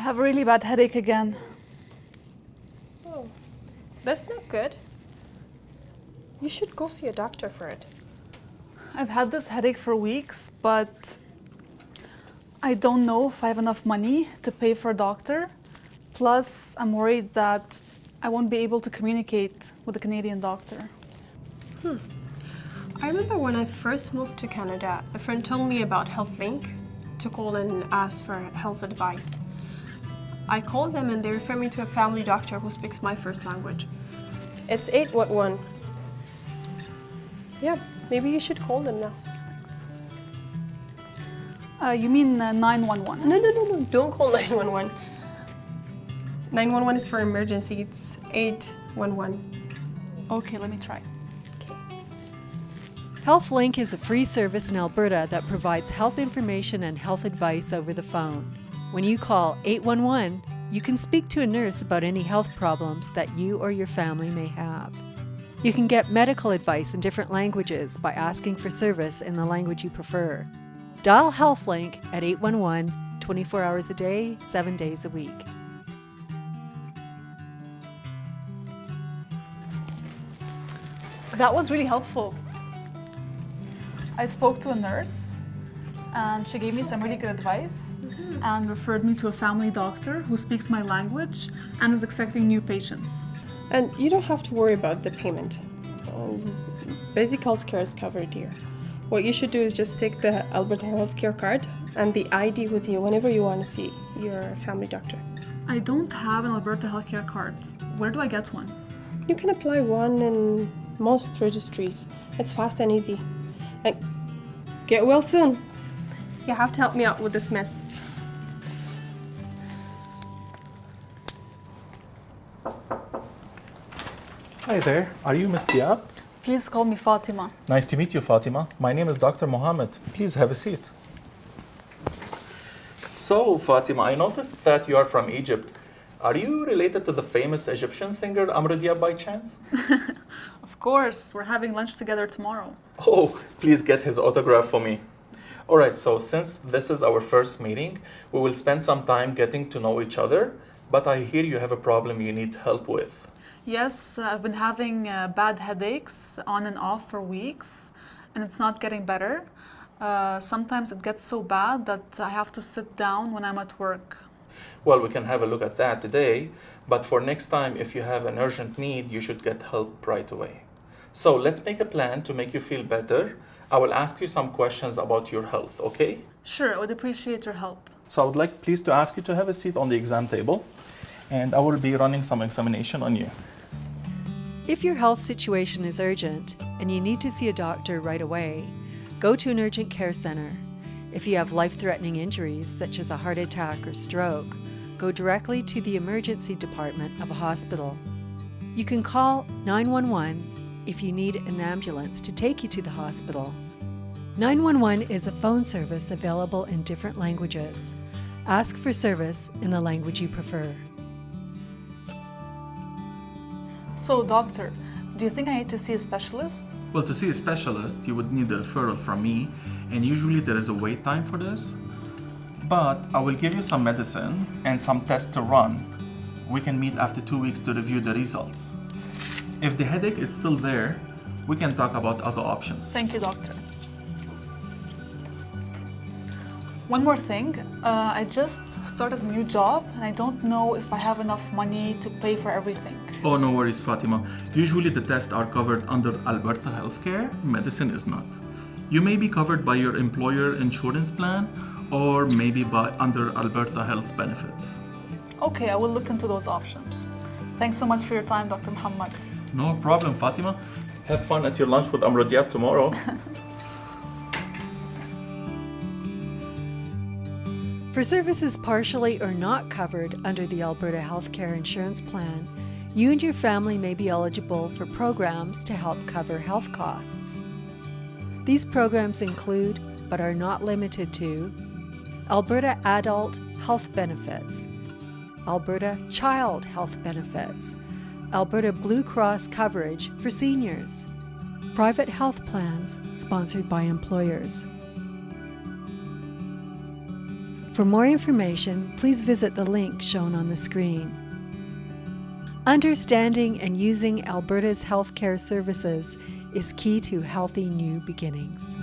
have a really bad headache again. Oh, that's not good. You should go see a doctor for it. I've had this headache for weeks, but I don't know if I have enough money to pay for a doctor. Plus, I'm worried that I won't be able to communicate with a Canadian doctor. I remember when I first moved to Canada, a friend told me about HealthLink to call and ask for health advice. I called them and they referred me to a family doctor who speaks my first language. It's 811. Yeah, maybe you should call them now. You mean 911? No, don't call 911. 911 is for emergency, it's 811. Okay, let me try. HealthLink is a free service in Alberta that provides health information and health advice over the phone. When you call 811, you can speak to a nurse about any health problems that you or your family may have. You can get medical advice in different languages by asking for service in the language you prefer. Dial HealthLink at 811 24 hours a day, 7 days a week. That was really helpful. I spoke to a nurse and she gave me some really good advice and referred me to a family doctor who speaks my language and is accepting new patients. And you don't have to worry about the payment. Basic healthcare is covered here. What you should do is just take the Alberta healthcare card and the ID with you whenever you want to see your family doctor. I don't have an Alberta healthcare card. Where do I get one? You can apply one in most registries. It's fast and easy. And get well soon. You have to help me out with this mess. Hi there, are you Ms. Diab? Please call me Fatima. Nice to meet you, Fatima. My name is Dr. Mohammed. Please have a seat. So, Fatima, I noticed that you are from Egypt. Are you related to the famous Egyptian singer Amr Diab by chance? Of course, we're having lunch together tomorrow. Oh, please get his autograph for me. All right, so since this is our first meeting, we will spend some time getting to know each other, but I hear you have a problem you need help with. Yes, I've been having bad headaches on and off for weeks, and it's not getting better. Sometimes it gets so bad that I have to sit down when I'm at work. Well, we can have a look at that today, but for next time, if you have an urgent need, you should get help right away. So let's make a plan to make you feel better. I will ask you some questions about your health, okay? Sure, I would appreciate your help. So I would like please to ask you to have a seat on the exam table, and I will be running some examination on you. If your health situation is urgent and you need to see a doctor right away, go to an urgent care center. If you have life-threatening injuries, such as a heart attack or stroke, go directly to the emergency department of a hospital. You can call 911 if you need an ambulance to take you to the hospital. 911 is a phone service available in different languages. Ask for service in the language you prefer. So, doctor, do you think I need to see a specialist? Well, to see a specialist, you would need a referral from me, and usually there is a wait time for this. But I will give you some medicine and some tests to run. We can meet after 2 weeks to review the results. If the headache is still there, we can talk about other options. Thank you, doctor. One more thing, I just started a new job and I don't know if I have enough money to pay for everything. Oh, no worries, Fatima. Usually the tests are covered under Alberta healthcare, medicine is not. You may be covered by your employer insurance plan or maybe by under Alberta health benefits. Okay, I will look into those options. Thanks so much for your time, Dr. Muhammad. No problem, Fatima. Have fun at your lunch with Amr Diab tomorrow. For services partially or not covered under the Alberta Healthcare Insurance Plan, you and your family may be eligible for programs to help cover health costs. These programs include, but are not limited to, Alberta Adult Health Benefits, Alberta Child Health Benefits, Alberta Blue Cross coverage for seniors, private health plans sponsored by employers. For more information, please visit the link shown on the screen. Understanding and using Alberta's healthcare services is key to healthy new beginnings.